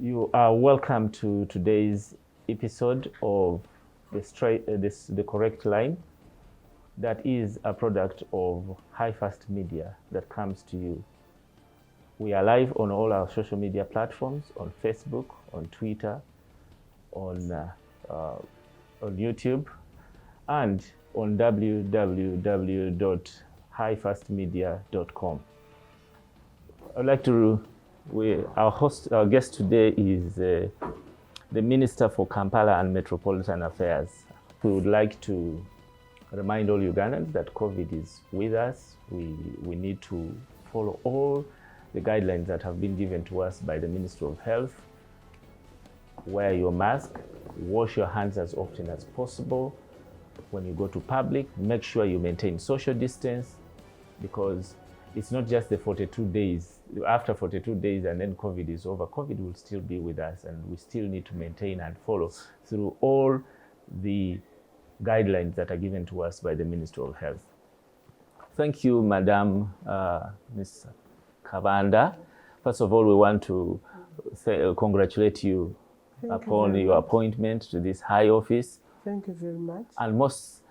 You are welcome to today's episode of the Correct Line. That is a product of Hajjat Media that comes to you. We are live on all our social media platforms, on Facebook, on Twitter, on YouTube, and on www.hajjatmedia.com. I'd like to our guest today is the Minister for Kampala and Metropolitan Affairs. We would like to remind all Ugandans that COVID is with us. We need to follow all the guidelines that have been given to us by the Ministry of Health. Wear your mask, wash your hands as often as possible. When you go to public, make sure you maintain social distance, because it's not just the 42 days. After 42 days and then COVID is over, COVID will still be with us, and we still need to maintain and follow through all the guidelines that are given to us by the Ministry of Health. Thank you, Madam Ms. Kabanda. First of all, we want to congratulate you upon your appointment to this high office. Thank you very much. And most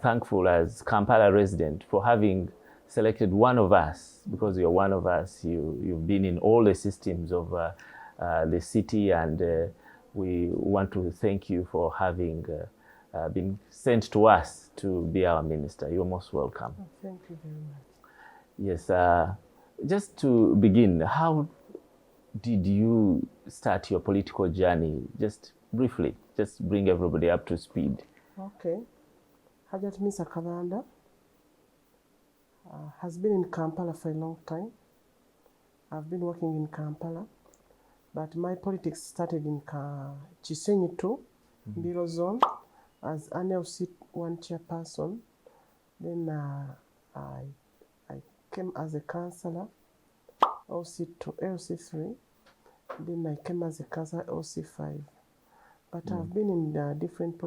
thankful as Kampala resident for having selected one of us, because you're one of us. You've been in all the systems of the city, and we want to thank you for having been sent to us to be our minister. You're most welcome. Oh, thank you very much. Yes, just to begin, how did you start your political journey? Just briefly, just bring everybody up to speed. Okay. Hajjat Minsa Kabanda has been in Kampala for a long time. I've been working in Kampala, but my politics started in Chisenyi 2, Biro Zone, as an LC1 chairperson. Then I came as a councillor, LC2, LC3. Then I came as a councillor, LC5. But I've been in different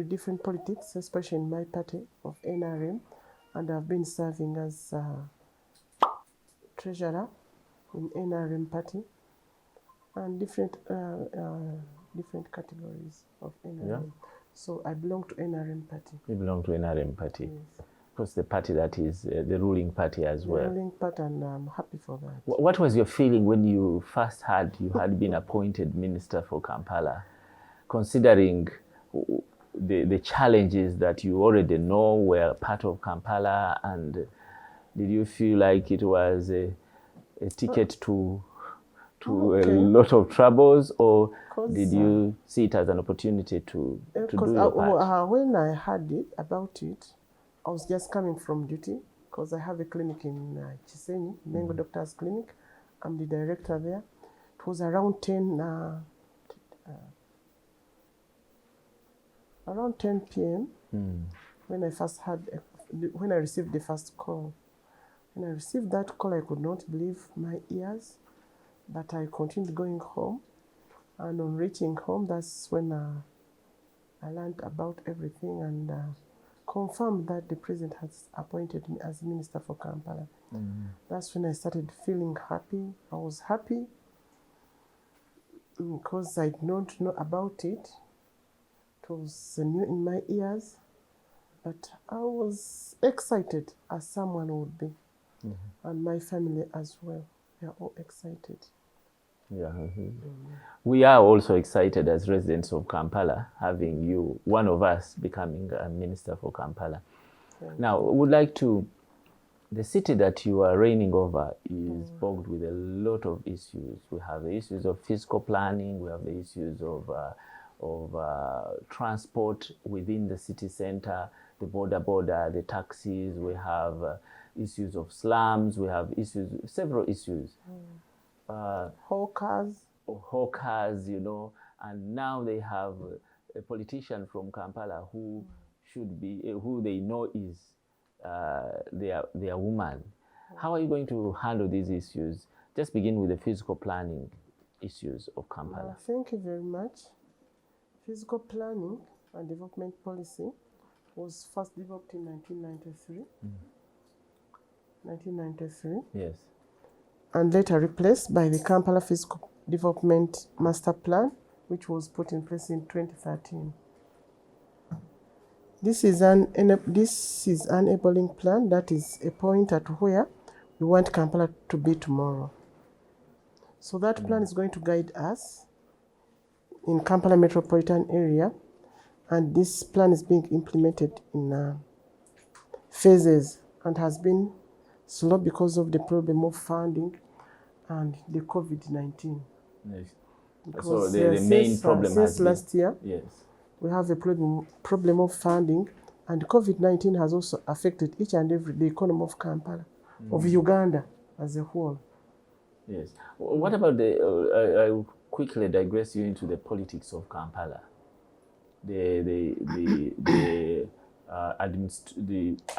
different politics, especially in my party of NRM, and I've been serving as treasurer in NRM party, and different categories of NRM. Yeah. So I belong to NRM party. You belong to NRM party. Yes. Because the party that is the ruling party as well. The ruling party, and I'm happy for that. What was your feeling when you first heard you had been appointed Minister for Kampala, considering the challenges that you already know were part of Kampala, and did you feel like it was a ticket to a lot of troubles, or did you see it as an opportunity to do your part? When I heard about it, I was just coming from duty, because I have a clinic in Chisenyi, Mengo Doctors Clinic. I'm the director there. It was around 10 p.m. When I first when I received the first call. When I received that call, I could not believe my ears, but I continued going home. And on reaching home, that's when I learned about everything and confirmed that the president has appointed me as Minister for Kampala. That's when I started feeling happy. I was happy because I did not know about it. It was new in my ears, but I was excited as someone would be, and my family as well. They are all excited. Yeah. We are also excited as residents of Kampala, having you, one of us, becoming a minister for Kampala. Now, we would like to, the city that you are reigning over is bogged with a lot of issues. We have the issues of physical planning, we have the issues of transport within the city center, the border, the taxis, we have issues of slums, we have several issues. Hawkers, you know, and now they have a politician from Kampala who they know is their woman. How are you going to handle these issues? Just begin with the physical planning issues of Kampala. Thank you very much. Physical planning and development policy was first developed in 1993. 1993. Yes. and later replaced by the Kampala Physical Development Master Plan, which was put in place in 2013. This is an enabling plan that is a point at where we want Kampala to be tomorrow. So that plan is going to guide us in Kampala metropolitan area, and this plan is being implemented in phases and has been slow because of the problem of funding and the COVID-19. Yes. Because, So the main problem since has been, last year, yes, we have a problem of funding, and COVID-19 has also affected each and every the economy of Kampala, of Uganda as a whole. yes. What about I will quickly digress you into the politics of Kampala, the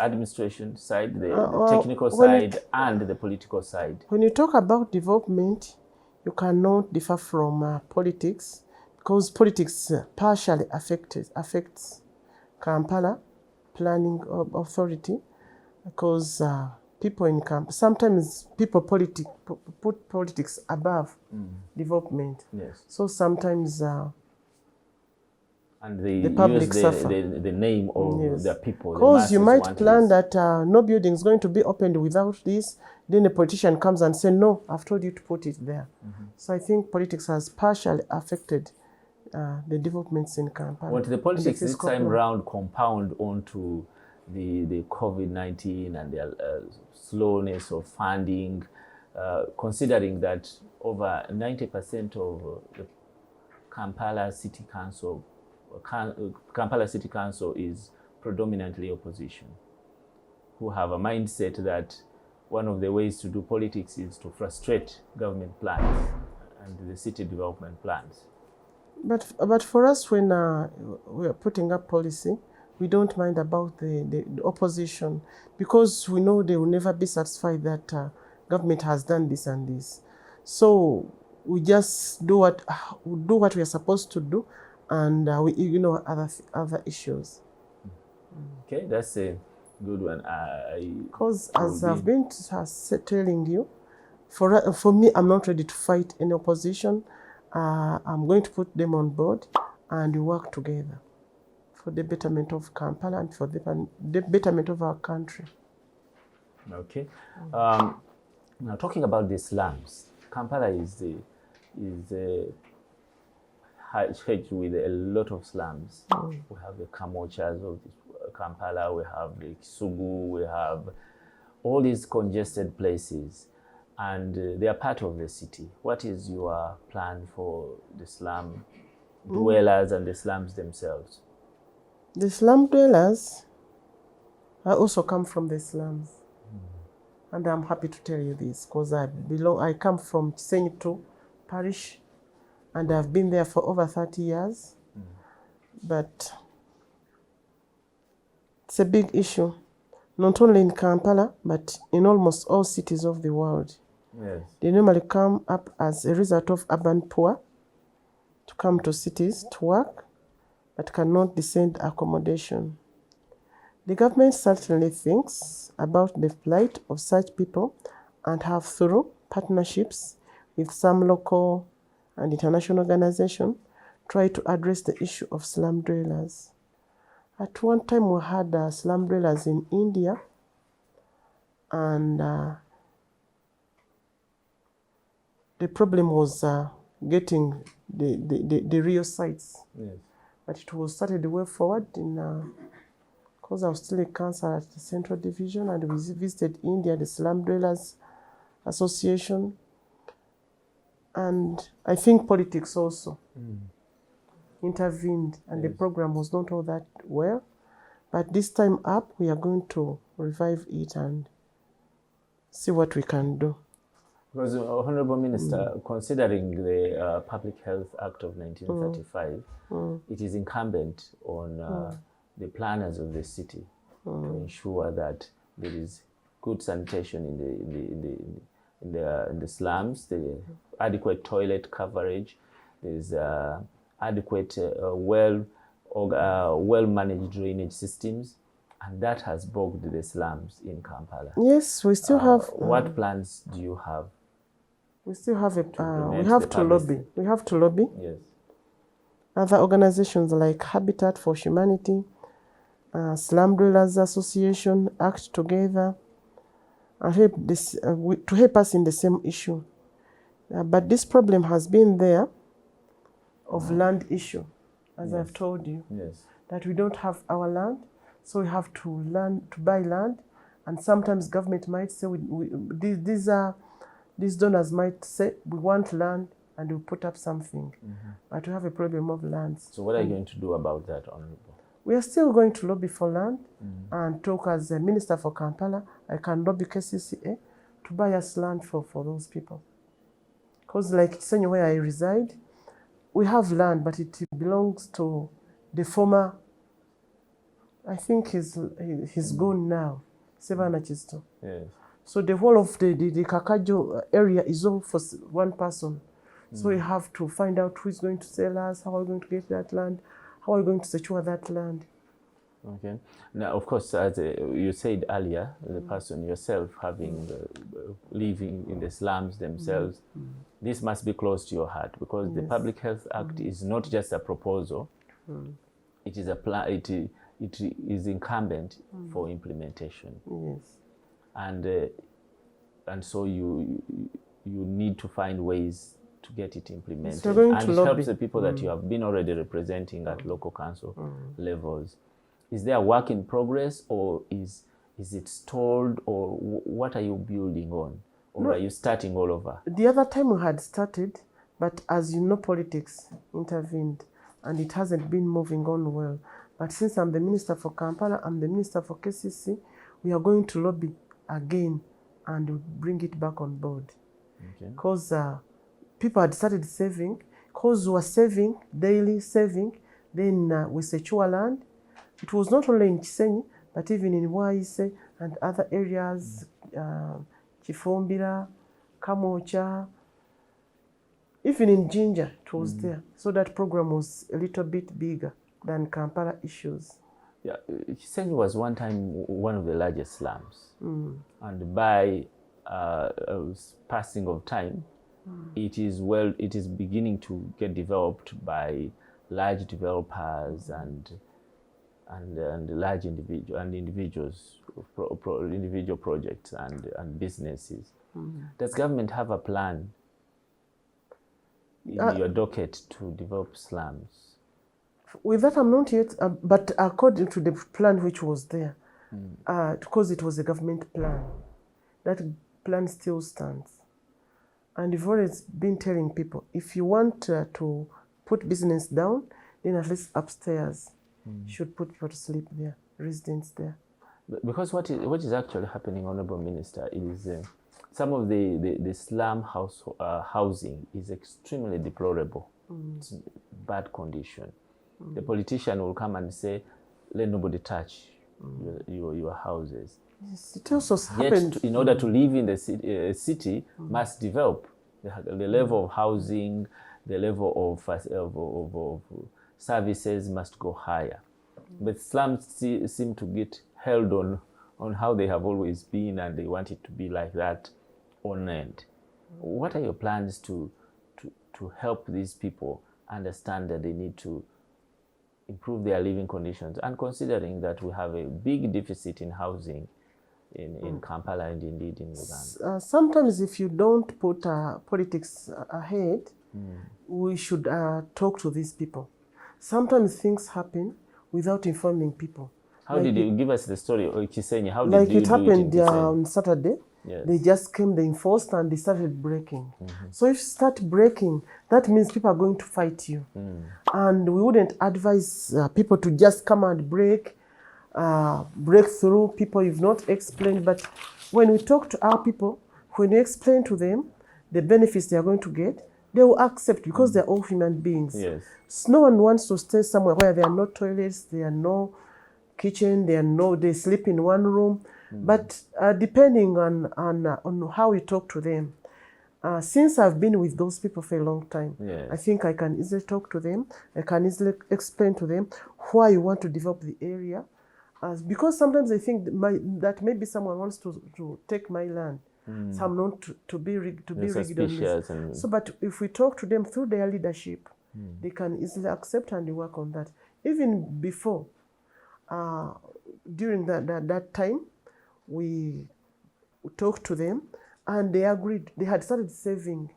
administration side, the technical side, and the political side. When you talk about development, you cannot differ from politics, because politics partially affects Kampala Planning Authority, because people in Kampala, sometimes people put politics above development. Yes. So sometimes and they the public use suffer. the name of the people. Because you might plan this. that no building is going to be opened without this, then a politician comes and says, no, I've told you to put it there. So I think politics has partially affected the developments in Kampala. What the politics this time round compound onto the COVID-19 and the slowness of funding, considering that over 90% of the Kampala City Council is predominantly opposition, who have a mindset that one of the ways to do politics is to frustrate government plans and the city development plans. But for us, when we are putting up policy, we don't mind about the opposition, because we know they will never be satisfied that government has done this and this. So we just do what we are supposed to do, and we ignore other issues. Okay, that's a good one. Because as I've been telling you, for me, I'm not ready to fight any opposition. I'm going to put them on board and we work together for the betterment of Kampala and for the betterment of our country. Okay. Now talking about the slums, Kampala is hedged with a lot of slums. We have the Kamochas of Kampala, we have the Kisugu, we have all these congested places, and they are part of the city. What is your plan for the slum dwellers and the slums themselves? The slum dwellers, I also come from the slums. And I'm happy to tell you this, because I come from Chisenyitu parish, and I've been there for over 30 years. But it's a big issue, not only in Kampala, but in almost all cities of the world. Yes. They normally come up as a result of urban poor to come to cities to work, but cannot descend accommodation. The government certainly thinks about the plight of such people and have, through partnerships with some local and international organizations, tried to address the issue of slum dwellers. At one time, we had slum dwellers in India, and the problem was getting the real sites. Yes. But it was started the way forward because I was still a counselor at the Central Division, and we visited India, the Slum Dwellers Association. And I think politics also intervened, and the program was not all that well. But this time up, we are going to revive it and see what we can do. Because, Honorable Minister, considering the Public Health Act of 1935, it is incumbent on the planners of the city to ensure that there is good sanitation in the slums, the adequate toilet coverage, there's adequate, well-managed drainage systems, and that has bogged the slums in Kampala. Yes, we still have. What plans do you have We still have we implement have the to lobby. policy? We have to lobby. Yes. Other organizations like Habitat for Humanity, Slum Dwellers Association act together and help this, to help us in the same issue. But this problem has been there of land issue, as I've told you, that we don't have our land, so we have to buy land, and sometimes government might say, these donors might say, we want land, and we put up something, but we have a problem of lands. So what are you going to do about that, Honorable? We are still going to lobby for land and talk as a minister for Kampala. I can lobby KCCA to buy us land for those people. Because like Chisenyi, where I reside, we have land, but it belongs to the former, I think he's gone now, Sevana Chisto. Yes. So the whole of the Kakajo area is all for one person. So we have to find out who is going to sell us, how are we going to get that land, how are we going to secure that land. Okay. Now, of course, as you said earlier, the person yourself having living in the slums themselves, this must be close to your heart, because the Public Health Act is not just a proposal; it is a plan. It is incumbent for implementation. Yes. And so you need to find ways to get it implemented, so going and to it lobby. helps the people that you have been already representing at local council levels. Is there a work in progress, or is it stalled, or what are you building on, or are you starting all over? The other time we had started, but as you know, politics intervened, and it hasn't been moving on well. But since I'm the minister for Kampala, I'm the minister for KCC, we are going to lobby again and bring it back on board. Because people had started saving, because we were saving, daily saving, then we secure land. It was not only in Chisenyi, but even in Waise and other areas, Chifumbira, Kamocha, even in Jinja, it was there. So that program was a little bit bigger than Kampala issues. Yeah, Chisenyi was one time one of the largest slums, and by passing of time, it is beginning to get developed by large developers and large individuals, individual projects and businesses. Does government have a plan in your docket to develop slums? With that, I'm not yet, but according to the plan which was there, because it was a government plan, that plan still stands. And we've always been telling people, if you want to put business down, then at least upstairs, you should put people to sleep there, residents there. Because what is actually happening, Honorable Minister, is some of the slum housing is extremely deplorable. It's in bad condition. The politician will come and say, let nobody touch your houses. Yes, it also happened. Yet, in order to live in the city must develop. The level of housing, the level of services must go higher. But slums seem to get held on how they have always been, and they want it to be like that on end. What are your plans to help these people understand that they need to improve their living conditions, and considering that we have a big deficit in housing in Kampala and indeed in Uganda? Sometimes if you don't put politics ahead, we should talk to these people. Sometimes things happen without informing people. How did you give us the story of Chisenyi? How like did you it happened do it on Saturday. Yes. They just came, they enforced, and they started breaking. So if you start breaking, that means people are going to fight you. And we wouldn't advise people to just come and break through people you've not explained. But when we talk to our people, when we explain to them the benefits they are going to get, they will accept, because they're all human beings. Yes. So no one wants to stay somewhere where there are no toilets, there are no kitchen, they sleep in one room. But depending on how we talk to them, since I've been with those people for a long time, I think I can easily talk to them. I can easily explain to them why you want to develop the area. Because sometimes I think that maybe someone wants to take my land. some not to be rigid on this. And So, but if we talk to them through their leadership, they can easily accept and work on that. Even before, during that time, we talked to them, and they agreed. They had started saving.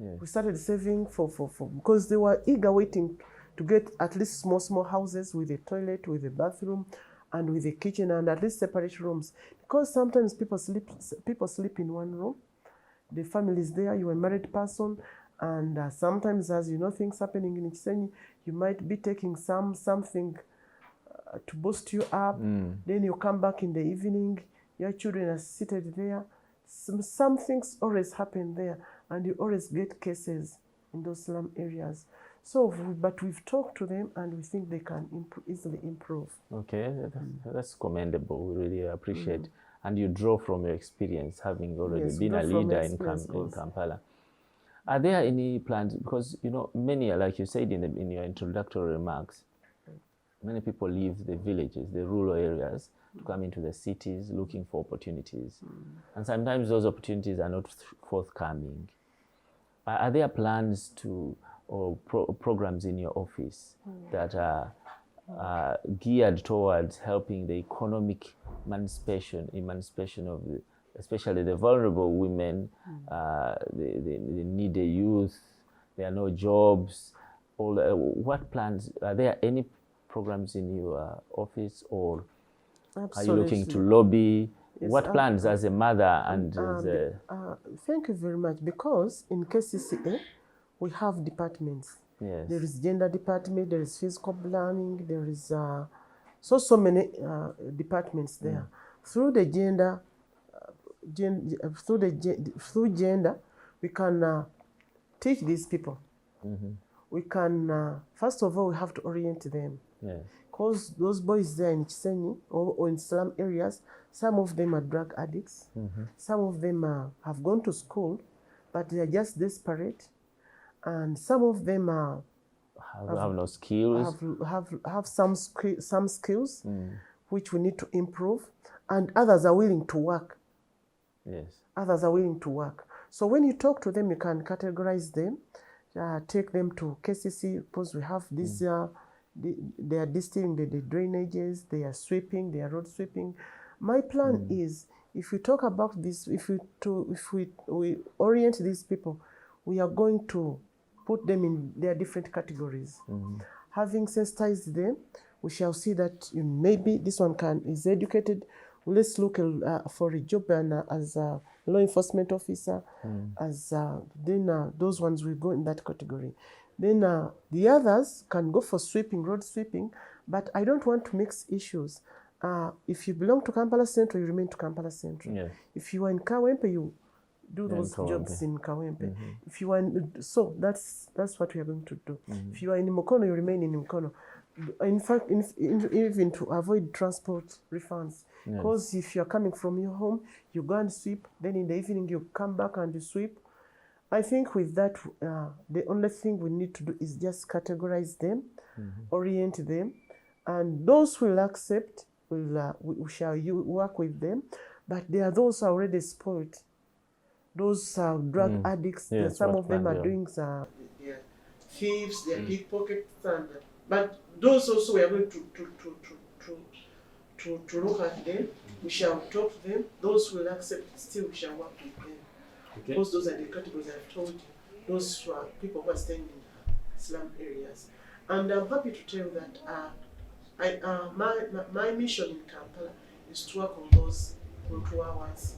Yes. We started saving for because they were eager waiting to get at least small houses with a toilet, with a bathroom, and with a kitchen, and at least separate rooms. Because sometimes people sleep in one room. The family is there. You're a married person, and sometimes, as you know, things happening in Chisenyi, you might be taking something to boost you up. Then you come back in the evening. Your children are seated there. Some things always happen there, and you always get cases in those slum areas. So, but we've talked to them, and we think they can easily improve. Okay, that's commendable. We really appreciate. And you draw from your experience, having already been a leader in Kampala. Are there any plans? Because many, like you said in your introductory remarks, many people leave the villages, the rural areas, to come into the cities looking for opportunities. And sometimes those opportunities are not forthcoming. Are there plans or programs in your office that are geared towards helping the economic emancipation of especially the vulnerable women, the needy youth? There are no jobs. What plans? Are there any programs in your office, or Absolutely. are you looking to lobby? Yes, what plans as a mother and as a... Thank you very much. Because in KCCA, we have departments. Yes. There is gender department, there is physical planning, there is so many departments there. Through the through gender, we can teach these people. We can first of all, we have to orient them. Yes. Because those boys there in Chisenyi or in slum areas, some of them are drug addicts. Some of them have gone to school, but they are just desperate. And some of them have no skills. Have some skills which we need to improve, and others are willing to work. Yes. Others are willing to work. So when you talk to them, you can categorize them, take them to KCC, because we have this. They are distilling the drainages, they are sweeping, they are road sweeping. My plan is, if we talk about this, if we orient these people, we are going to put them in their different categories. Having sensitized them, we shall see that maybe this one is educated. Let's look for a job as a law enforcement officer. Then those ones will go in that category. Then the others can go for sweeping, road sweeping, but I don't want to mix issues. If you belong to Kampala Central, you remain to Kampala Central. Yeah. If you are in Kawempe, you do those jobs in Kawempe. If you are so that's what we are going to do. If you are in Mukono, you remain in Mukono. In fact, even to avoid transport refunds, because if you are coming from your home, you go and sweep. Then in the evening, you come back and you sweep. I think with that, the only thing we need to do is just categorize them, orient them, and those who will accept, we shall work with them. But there are those who are already spoiled. Those drug addicts, some of them are doing they're thieves, they're pickpockets, but those also we are going to look at them. We shall talk to them. Those who will accept, still we shall work with them. Because those are the categories I've told you. Those who are people who are staying in slum areas. And I'm happy to tell you that my mission in Kampala is to work on those 2 hours.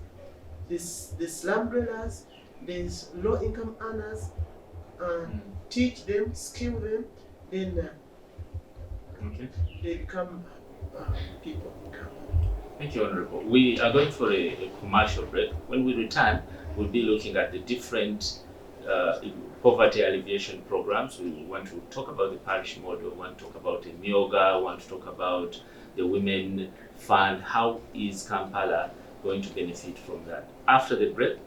The slum dwellers, these low-income earners, teach them, skill them, then they become people in Kampala. Thank you, Honorable. We are going for a commercial break. When we return, we'll be looking at the different poverty alleviation programs. We want to talk about the parish model, we want to talk about the Myoga, we want to talk about the Women Fund. How is Kampala going to benefit from that? After the break,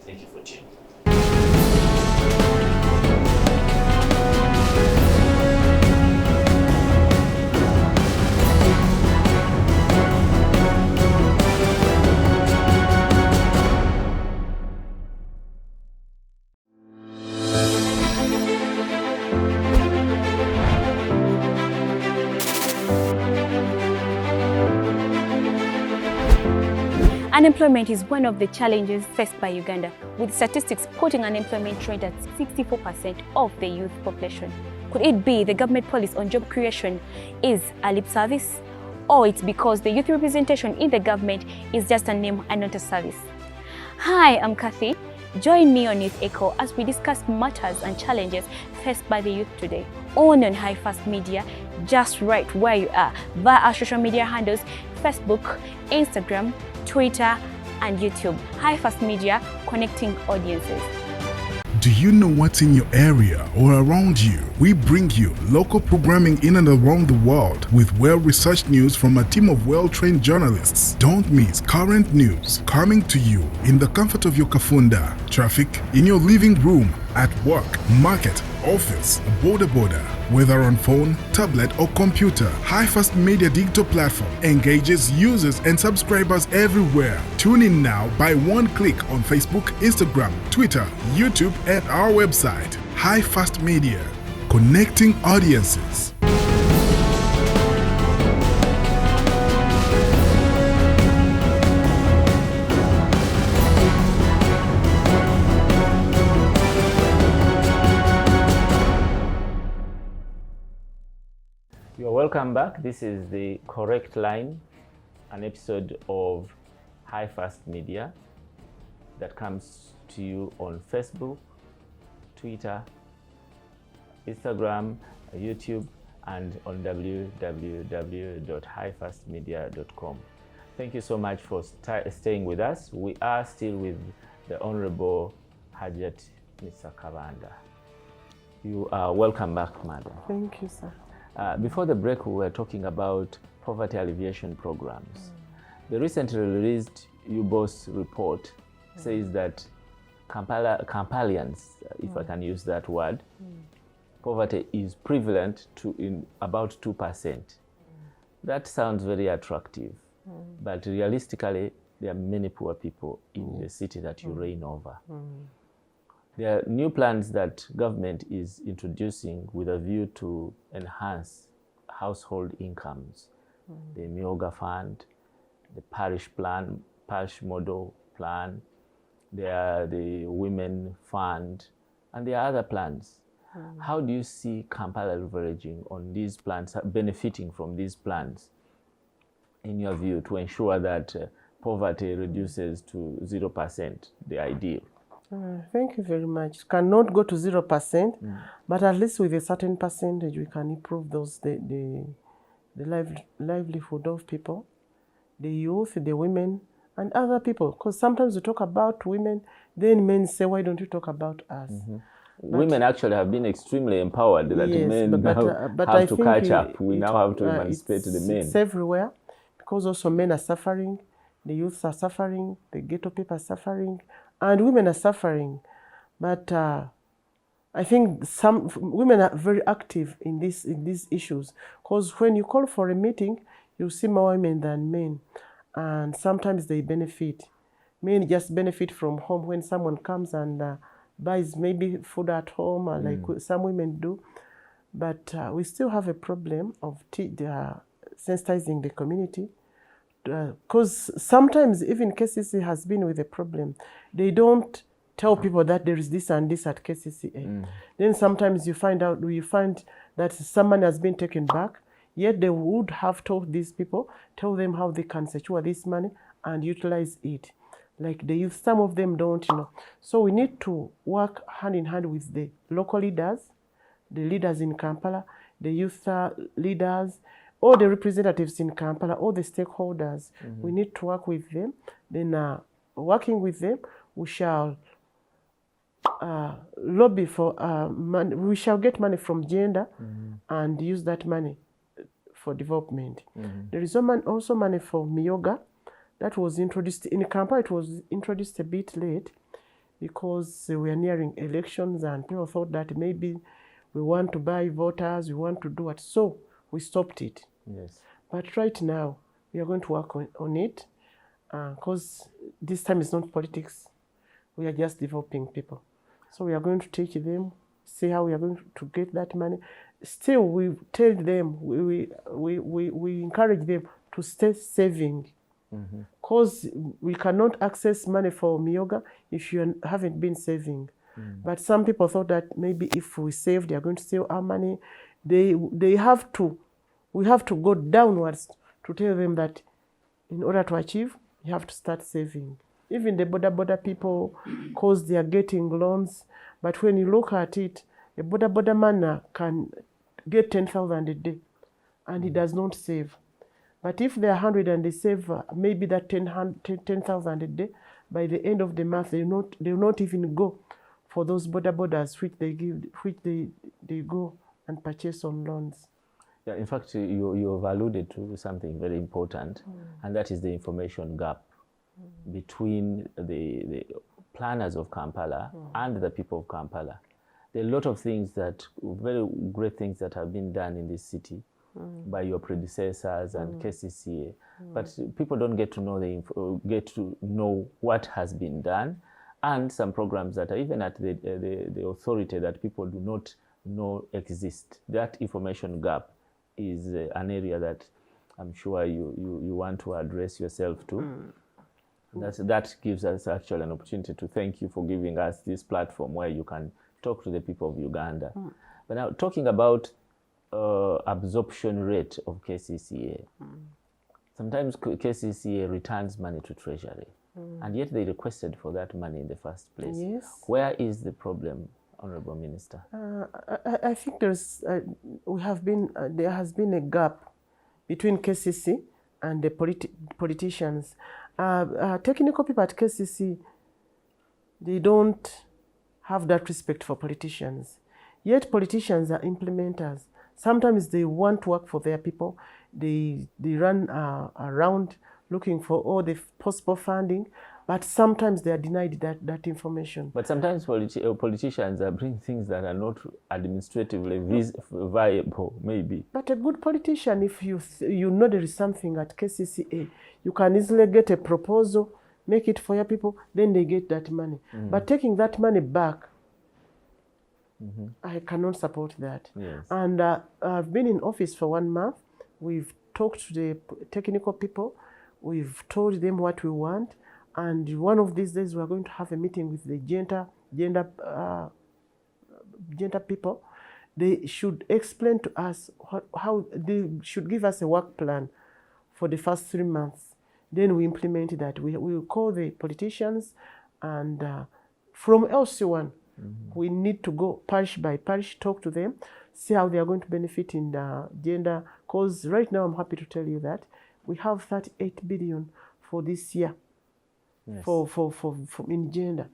thank you for tuning in. Unemployment is one of the challenges faced by Uganda, with statistics putting unemployment rate at 64% of the youth population. Could it be the government policy on job creation is a lip service? Or it's because the youth representation in the government is just a name and not a service? Hi, I'm Kathy. Join me on Youth Echo as we discuss matters and challenges faced by the youth today. On High Fast Media, just right where you are, via our social media handles, Facebook, Instagram, Twitter, and YouTube. High Fast Media, connecting audiences. Do you know what's in your area or around you? We bring you local programming in and around the world with well-researched news from a team of well-trained journalists. Don't miss current news coming to you in the comfort of your Kafunda, traffic, in your living room, at work, market, office, border, whether on phone, tablet or computer. High Fast Media digital platform engages users and subscribers everywhere. Tune in now by one click on Facebook, Instagram, Twitter, YouTube and our website. High Fast Media, connecting audiences. You're welcome back. This is the Correct Line, an episode of High Fast Media that comes to you on Facebook, Twitter, Instagram, YouTube, and on www.highfastmedia.com. Thank you so much for staying with us. We are still with the Honorable Hajjat Mr. Kabanda. You are welcome back, madam. Thank you, sir. Before the break, we were talking about poverty alleviation programs. The recently released UBOS report says that Kampalians, if I can use that word, poverty is prevalent to in about 2%. That sounds very attractive, but realistically, there are many poor people in the city that you reign over. There are new plans that government is introducing with a view to enhance household incomes. The Myoga Fund, the parish plan, parish model plan, there are the Women Fund, and there are other plans. How do you see Kampala leveraging on these plans, benefiting from these plans, in your view, to ensure that poverty reduces to 0%, the ideal? Thank you very much. Cannot go to 0%, but at least with a certain percentage, we can improve those the livelihood of people, the youth, the women, and other people. Because sometimes we talk about women, then men say, "Why don't you talk about us?" Women actually have been extremely empowered. That yes, men but now have to catch up. We now have to emancipate the men. It's everywhere, because also men are suffering, the youths are suffering, the ghetto people are suffering, and women are suffering. But I think some women are very active in these issues, because when you call for a meeting, you see more women than men, and sometimes they benefit. Men just benefit from home when someone comes and buys maybe food at home, like some women do. But we still have a problem of sensitizing the community. Because sometimes even KCC has been with a problem. They don't tell people that there is this and this at KCCA. Then sometimes you find that someone has been taken back, yet they would have told these people, tell them how they can secure this money and utilize it. Like the youth, some of them don't know. So we need to work hand in hand with the local leaders, the leaders in Kampala, the youth leaders, all the representatives in Kampala, all the stakeholders. We need to work with them. Then working with them, we shall lobby for money. We shall get money from gender and use that money for development. There is also money for Myoga that was introduced in Kampala. It was introduced a bit late because we are nearing elections and people thought that maybe we want to buy voters, we want to do it. So we stopped it. Yes. But right now, we are going to work on it because this time is not politics. We are just developing people. So we are going to take them, see how we are going to get that money. Still, we tell them, we encourage them to stay saving. because we cannot access money for Myoga if you haven't been saving. But some people thought that maybe if we save, they are going to steal our money. We have to go downwards to tell them that in order to achieve, you have to start saving. Even the border people, because they are getting loans. But when you look at it, a border man can get 10,000 a day, and he does not save. But if they're 100 and they save maybe that 10,000 a day, by the end of the month, they will not even go for those borders which they go and purchase on loans. Yeah, in fact, you have alluded to something very important, and that is the information gap between the planners of Kampala and the people of Kampala. There are a lot of things very great things that have been done in this city by your predecessors and KCCA, but people don't get to know what has been done, and some programs that are even at the authority that people do not know exist. That information gap is an area that I'm sure you want to address yourself to. That gives us actually an opportunity to thank you for giving us this platform where you can talk to the people of Uganda. But now, talking about absorption rate of KCCA, sometimes KCCA returns money to Treasury, and yet they requested for that money in the first place. Yes. Where is the problem, Honorable Minister? I think there has been a gap between KCC and the politicians. Technical people at KCC, they don't have that respect for politicians. Yet politicians are implementers. Sometimes they want to work for their people. They run around looking for all the possible funding, but sometimes they are denied that information. But sometimes politicians bring things that are not administratively viable, maybe. But a good politician, if you know there is something at KCCA, you can easily get a proposal, make it for your people, then they get that money. But taking that money back, I cannot support that. Yes. And I've been in office for 1 month. We've talked to the technical people. We've told them what we want. And one of these days, we're going to have a meeting with the gender people. They should explain to us how they should give us a work plan for the first 3 months. Then we implement that. We will call the politicians, and from LC1, we need to go parish by parish, talk to them, see how they are going to benefit in the gender. Because right now, I'm happy to tell you that we have 38 billion for this year. Yes. For in gender.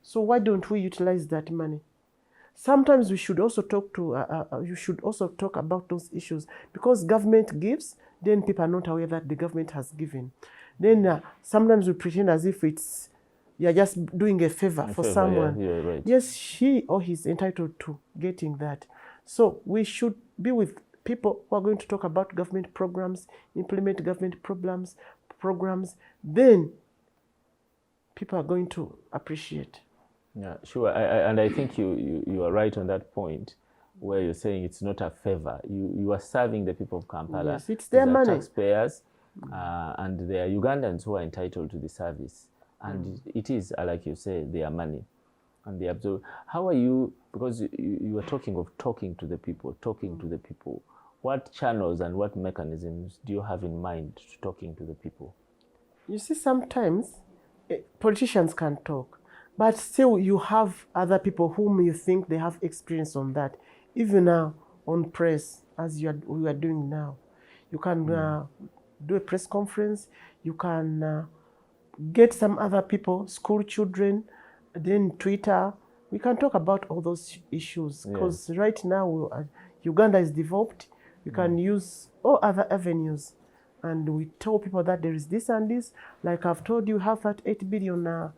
So why don't we utilize that money? Sometimes we should also talk to you should also talk about those issues, because government gives, then people are not aware that the government has given. Then sometimes we pretend as if you're just doing a favor for someone. Yeah, right. Yes, she or he's entitled to getting that. So we should be with people who are going to talk about government programs, implement government programs. Then people are going to appreciate. Yeah, sure. And I think you are right on that point, where you're saying it's not a favor. You are serving the people of Kampala. Yes, it's their money. Taxpayers, and they are Ugandans who are entitled to the service. And it is, like you say, their money. And they absorb. How are you, because you are talking of talking to the people. What channels and what mechanisms do you have in mind to talking to the people? You see, sometimes politicians can talk, but still you have other people whom you think they have experience on that. Even now on press, as we are doing now, you can do a press conference. You can get some other people, school children, then Twitter. We can talk about all those issues, because right now Uganda is developed. You can use all other avenues. And we tell people that there is this and this. Like I've told you, have that 8 billion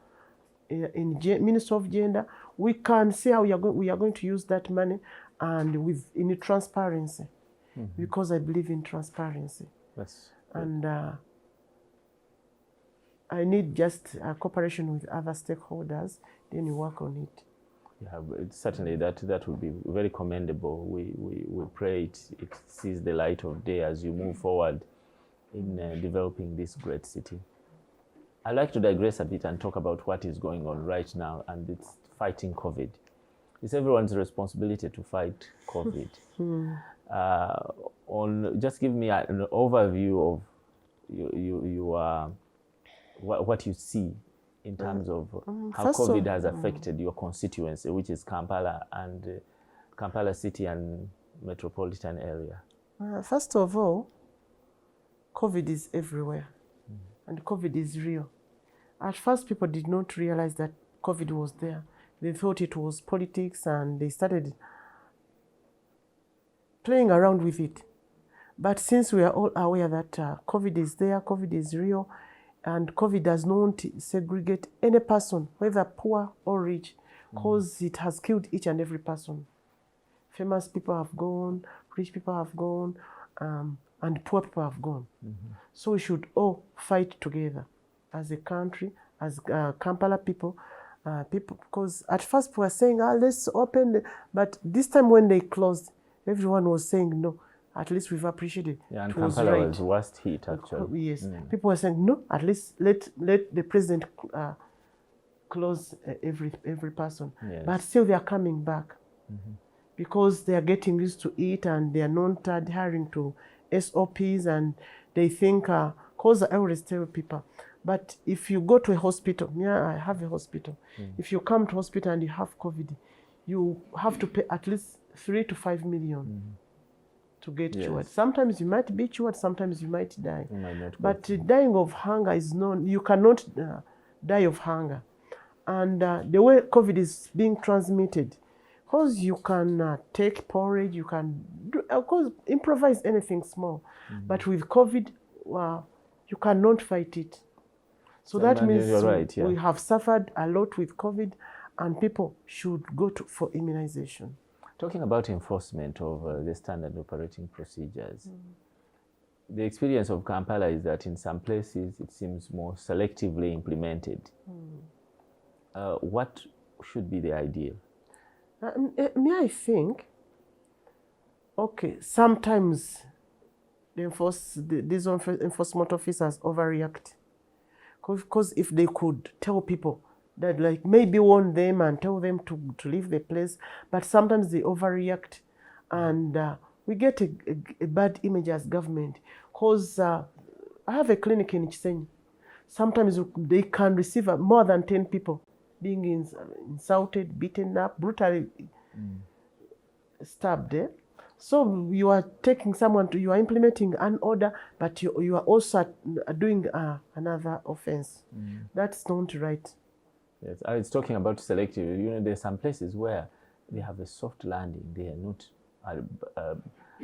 in Ministry of Gender. We can see how we are going to use that money, and in transparency, because I believe in transparency. That's and I need just cooperation with other stakeholders. Then you work on it. Yeah, certainly that would be very commendable. We pray it sees the light of day as you move forward in developing this great city. I'd like to digress a bit and talk about what is going on right now, and it's fighting COVID. It's everyone's responsibility to fight COVID. Just give me an overview of what you see in terms of how COVID has affected your constituency, which is Kampala and Kampala City and metropolitan area. First of all, COVID is everywhere, and COVID is real. At first, people did not realize that COVID was there. They thought it was politics, and they started playing around with it. But since we are all aware that COVID is there, COVID is real, and COVID does not segregate any person, whether poor or rich, because it has killed each and every person. Famous people have gone, rich people have gone, and poor people have gone. So we should all fight together as a country, as Kampala people, because at first people were saying, let's open, but this time when they closed, everyone was saying no. At least we've appreciated. Yeah, and Kampala was worst hit, actually. Yes, people were saying no. At least let the president close every person. Yes. But still, they are coming back because they are getting used to it, and they are not adhering to SOPs, and they think. Cause I always tell people, but if you go to a hospital, I have a hospital. If you come to hospital and you have COVID, you have to pay at least 3 to 5 million. To get cured. Sometimes you might be cured, sometimes you might die. But dying of hunger is known. You cannot die of hunger. And the way COVID is being transmitted, because you can take porridge, you can do, of course, improvise anything small. But with COVID, you cannot fight it. So that means we have suffered a lot with COVID, and people should go for immunization. Talking about enforcement of the standard operating procedures, the experience of Kampala is that in some places it seems more selectively implemented. What should be the ideal? I think, okay, sometimes these enforcement officers overreact. Because if they could tell people that, like, maybe warn them and tell them to leave the place, but sometimes they overreact, and we get a bad image as government. Because I have a clinic in Chisenyi. Sometimes they can receive more than 10 people being insulted, beaten up, brutally stabbed. So you are taking someone you are implementing an order, but you are also doing another offense. That's not right. Yes, I was talking about selective. There's some places where they have a soft landing. They are not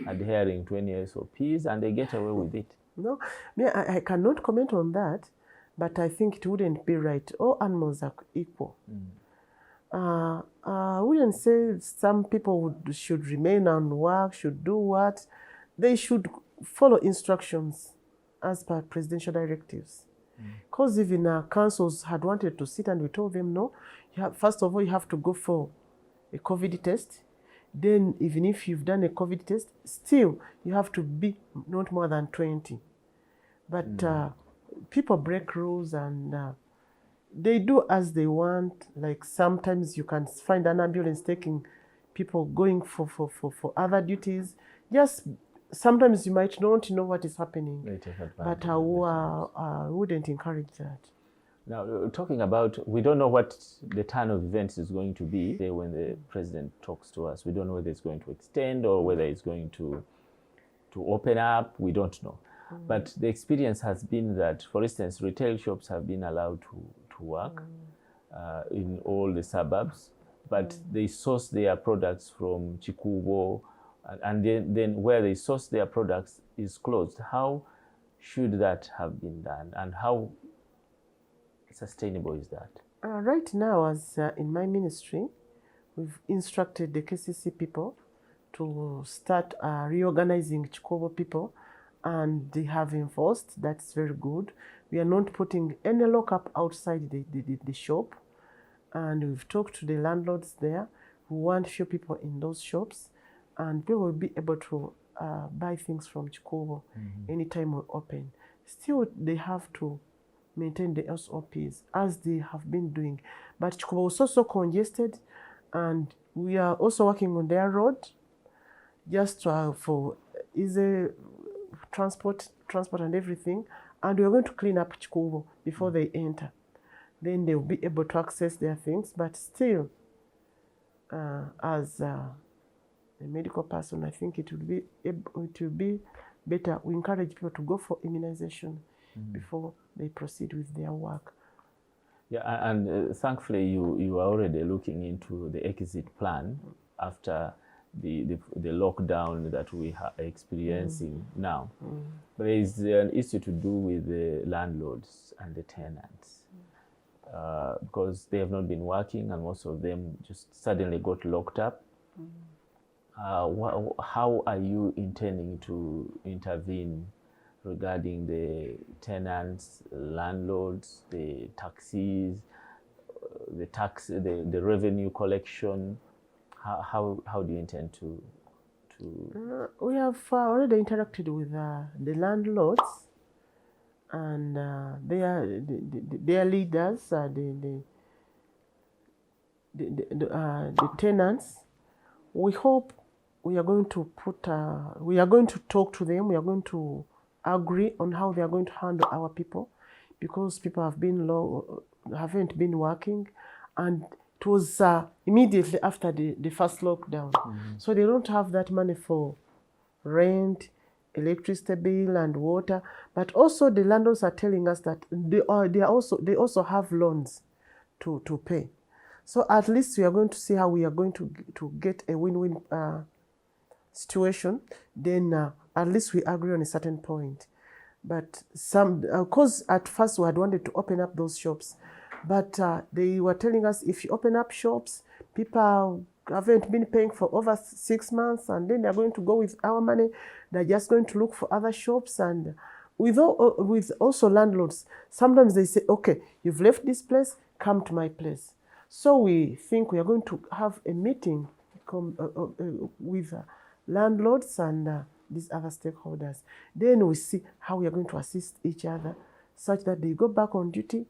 adhering to any SOPs, and they get away with it. No, I cannot comment on that, but I think it wouldn't be right. All animals are equal. I wouldn't say some people should remain on work, should do what. They should follow instructions as per presidential directives. Because even councils had wanted to sit, and we told them, no, first of all, you have to go for a COVID test. Then even if you've done a COVID test, still you have to be not more than 20. But people break rules, and they do as they want. Like sometimes you can find an ambulance taking people going for other duties. Just sometimes you might not know what is happening, but I wouldn't encourage that. Now, talking about, we don't know what the turn of events is going to be when the president talks to us. We don't know whether it's going to extend or whether it's going to open up. We don't know. But the experience has been that, for instance, retail shops have been allowed to work in all the suburbs, but they source their products from Chikubo, and then where they source their products is closed. How should that have been done, and how sustainable is that? Right now, as in my ministry, we've instructed the KCC people to start reorganizing Chikobo people, and they have enforced. That's very good. We are not putting any lockup outside the shop, and we've talked to the landlords there who want few people in those shops, and people will be able to buy things from Chikobo anytime we open. Still, they have to maintain the SOPs as they have been doing. But Chikubo was also congested, and we are also working on their road just for easy transport and everything. And we are going to clean up Chikubo before they enter. Then they will be able to access their things. But still, as a medical person, I think it will be better. We encourage people to go for immunization before they proceed with their work. Yeah, and thankfully you are already looking into the exit plan after the lockdown that we are experiencing now. But there is an issue to do with the landlords and the tenants. Because they have not been working and most of them just suddenly got locked up. How are you intending to intervene regarding the tenants, landlords, the taxis, the revenue collection? How do you intend to? We have already interacted with the landlords and their leaders, the tenants. We hope we are going to talk to them. We are going to agree on how they are going to handle our people, because people haven't been working, and it was immediately after the first lockdown. So they don't have that money for rent, electricity bill and water. But also the landlords are telling us that they also have loans to pay. So at least we are going to see how we are going to get a win-win situation. Then at least we agree on a certain point. But because at first we had wanted to open up those shops, but they were telling us if you open up shops, people haven't been paying for over 6 months, and then they're going to go with our money. They're just going to look for other shops. And with also landlords, sometimes they say, okay, you've left this place, come to my place. So we think we are going to have a meeting with landlords and these other stakeholders. Then we see how we are going to assist each other such that they go back on duty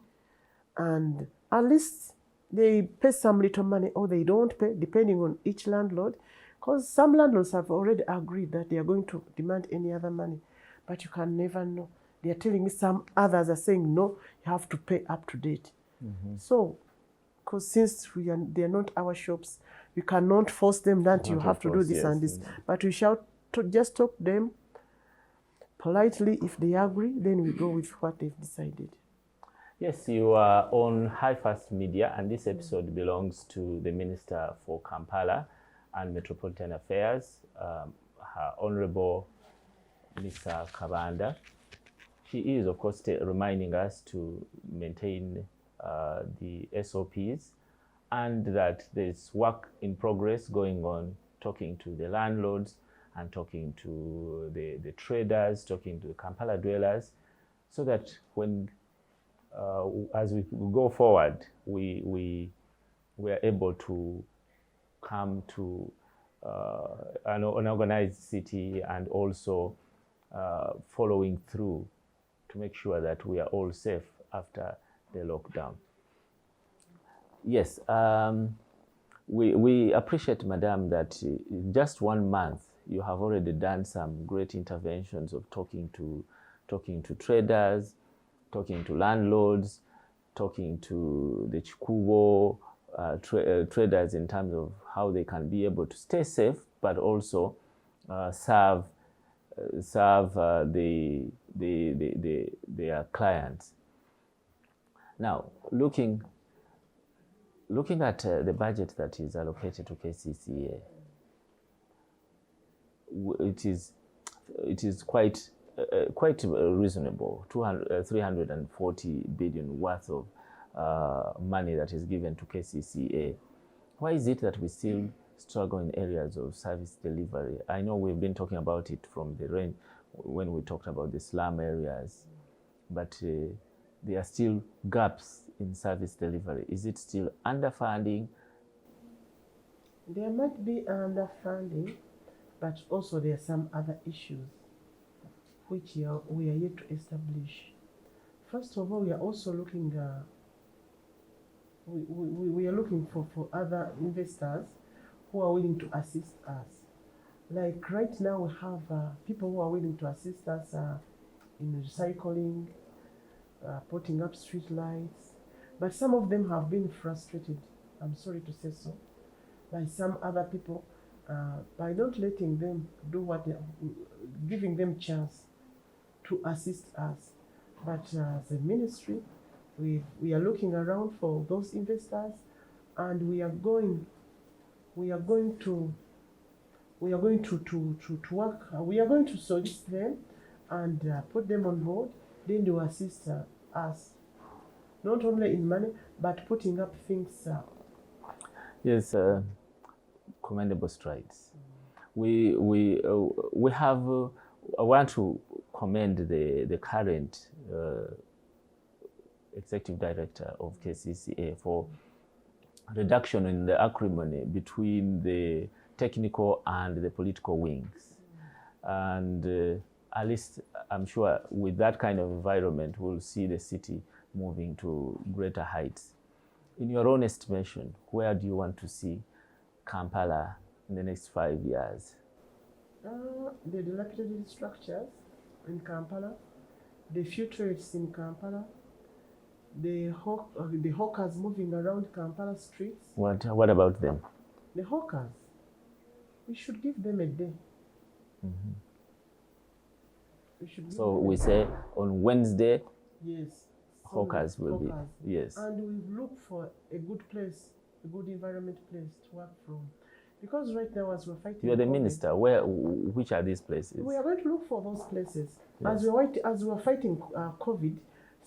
and at least they pay some little money or they don't pay, depending on each landlord. Because some landlords have already agreed that they are going to demand any other money, but you can never know. They are telling me some others are saying, no, you have to pay up to date. So, because since they are not our shops, we cannot force them that you have to do this and this. But we shall just talk to them politely. If they agree, then we go with what they've decided. Yes, you are on High Fast Media, and this episode belongs to the Minister for Kampala and Metropolitan Affairs, Her Honorable Mr. Kabanda. She is, of course, reminding us to maintain the SOPs and that there's work in progress going on, talking to the landlords and talking to the traders, talking to the Kampala dwellers, so that when as we go forward, we are able to come to an organized city and also following through to make sure that we are all safe after the lockdown. Yes, we appreciate, Madam, that in just 1 month you have already done some great interventions of talking to traders, talking to landlords, talking to the Chikubo traders in terms of how they can be able to stay safe, but also serve their clients. Now, looking at the budget that is allocated to KCCA, it is quite reasonable. 340 billion worth of money that is given to KCCA. Why is it that we still struggle in areas of service delivery? I know we've been talking about it from the range when we talked about the slum areas, but there are still gaps in service delivery. Is it still underfunding? There might be underfunding, but also there are some other issues which we are yet to establish. First of all, we are also looking. We are looking for other investors who are willing to assist us. Like right now, we have people who are willing to assist us in recycling, putting up street lights. But some of them have been frustrated, I'm sorry to say so, by some other people by not letting them do what they, giving them chance to assist us. But as a ministry, we are looking around for those investors, and we are going to work. We are going to solicit them and put them on board. Then they will assist us, not only in money, but putting up things. Yes, commendable strides. We have. I want to commend the current executive director of KCCA for reduction in the acrimony between the technical and the political wings. And at least I'm sure with that kind of environment, we'll see the city moving to greater heights. In your own estimation, where do you want to see Kampala in the next 5 years? The dilapidated structures in Kampala, the futurists in Kampala, the hawkers moving around Kampala streets. What about them? The hawkers, we should give them a day. Mm-hmm. We should so we say on Wednesday, yes, hawkers will be, yes. And we look for a good place, a good environment place to work from. Because right now, as we're fighting, you're the minister. Which are these places? We are going to look for those places. Yes. As we are fighting COVID,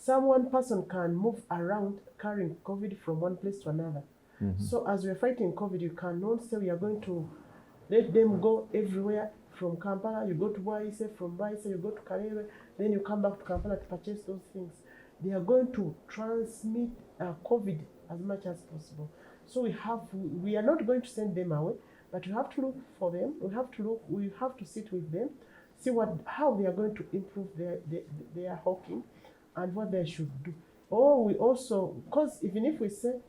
one person can move around carrying COVID from one place to another. Mm-hmm. So as we are fighting COVID, you cannot say we are going to let them go everywhere. From Kampala, you go to Waise, from Waise, you go to Karere, then you come back to Kampala to purchase those things. They are going to transmit COVID as much as possible. So we are not going to send them away, but we have to look for them. We have to sit with them, see how they are going to improve their hawking and what they should do. Or we also, because even if we say,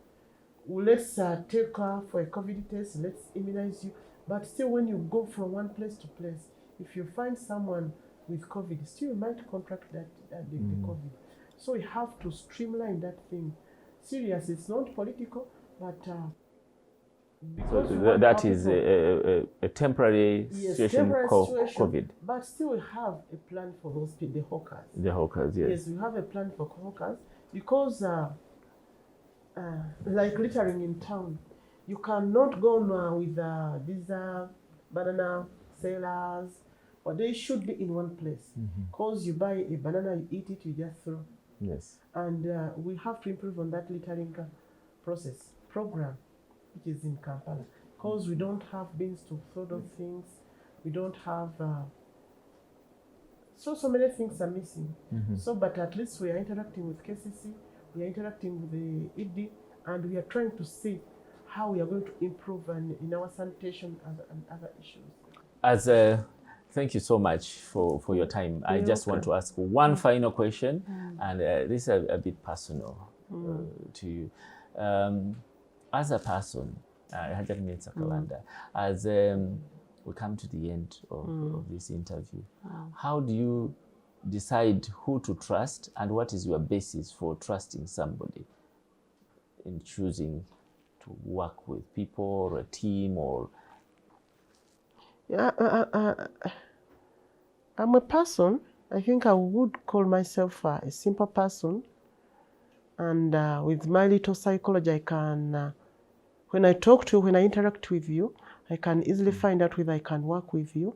well, let's take her for a COVID test, let's immunize you, but still when you go from one place to place, if you find someone with COVID, still you might contract the COVID. So we have to streamline that thing. Serious, it's not political, but so that is a temporary situation called COVID. But still we have a plan for those people, the hawkers. The hawkers, yes. Yes, we have a plan for hawkers because like littering in town, you cannot go now with these banana sellers, or they should be in one place. Because you buy a banana, you eat it, you just throw. Yes. And we have to improve on that littering program, which is in Kampala. Because we don't have bins to throw those things, we don't have, so many things are missing. So, but at least we are interacting with KCC, we are interacting with the ED, and we are trying to see how we are going to improve in our sanitation and other issues. Thank you so much for your time. I just want to ask one final question, and this is a bit personal to you. As a person, Hajjat Minsa Kabanda, as we come to the end of this interview, how do you decide who to trust, and what is your basis for trusting somebody in choosing to work with people or a team or? Yeah, I'm a person. I think I would call myself a simple person. And with my little psychology, I can, when I talk to you, when I interact with you, I can easily find out whether I can work with you.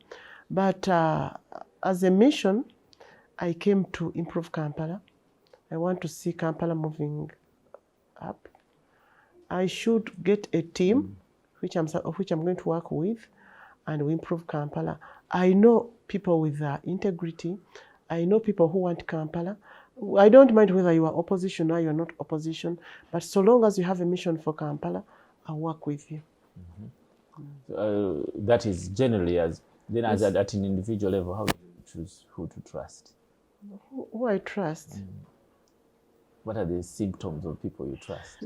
But as a mission, I came to improve Kampala. I want to see Kampala moving up. I should get a team which I'm going to work with, and we improve Kampala. I know people with integrity. I know people who want Kampala. I don't mind whether you are opposition or you're not opposition, but so long as you have a mission for Kampala, I'll work with you. That is generally at an individual level, how do you choose who to trust? Who I trust? What are the symptoms of people you trust?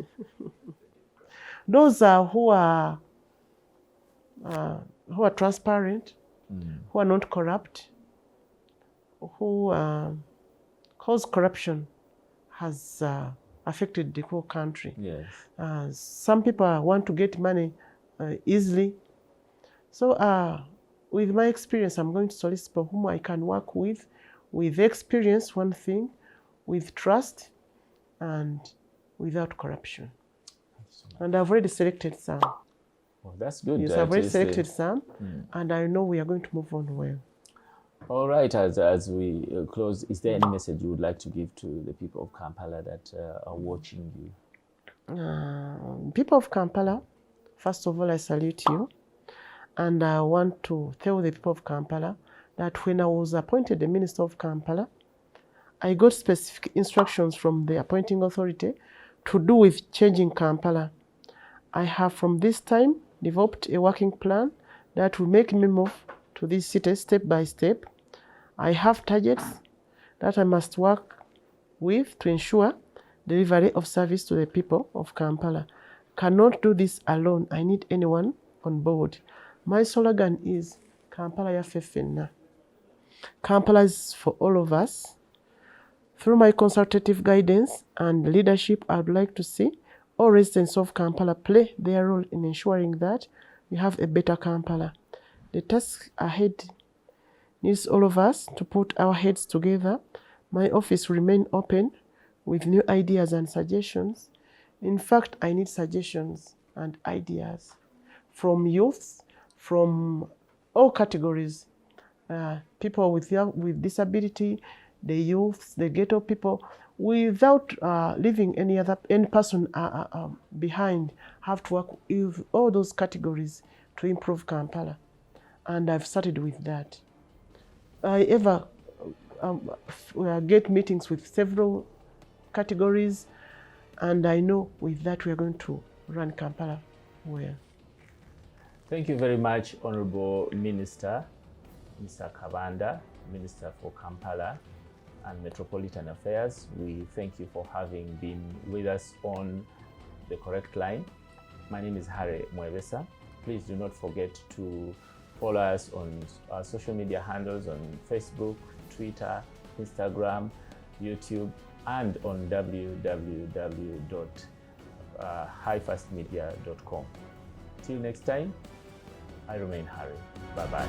Those who are transparent, who are not corrupt, who cause corruption has affected the whole country. Yes. Some people want to get money easily. So with my experience, I'm going to solicit people whom I can work with experience, one thing, with trust, and without corruption. And I've already selected some. Well, that's good. Yes, I've already selected some, and I know we are going to move on well. All right, as we close, is there any message you would like to give to the people of Kampala that are watching you? People of Kampala, first of all, I salute you. And I want to tell the people of Kampala that when I was appointed the Minister of Kampala, I got specific instructions from the appointing authority to do with changing Kampala. I have from this time developed a working plan that will make me move to this city step by step. I have targets that I must work with to ensure delivery of service to the people of Kampala. Cannot do this alone. I need anyone on board. My slogan is Kampala yaffe ffenna. Kampala is for all of us. Through my consultative guidance and leadership, I would like to see all residents of Kampala play their role in ensuring that we have a better Kampala. The task ahead needs all of us to put our heads together. My office will remain open with new ideas and suggestions. In fact, I need suggestions and ideas from youths, from all categories, people with disability, the youths, the ghetto people, without leaving any person behind. Have to work with all those categories to improve Kampala, and I've started with that. I get meetings with several categories, and I know with that we are going to run Kampala well. Thank you very much, Honorable Minister, Mr. Kabanda, Minister for Kampala and Metropolitan Affairs. We thank you for having been with us on The Correct Line. My name is Harry Mwebesa. Please do not forget to follow us on our social media handles on Facebook, Twitter, Instagram, YouTube, and on www.highfastmedia.com. Till next time, I remain Harry. Bye-bye.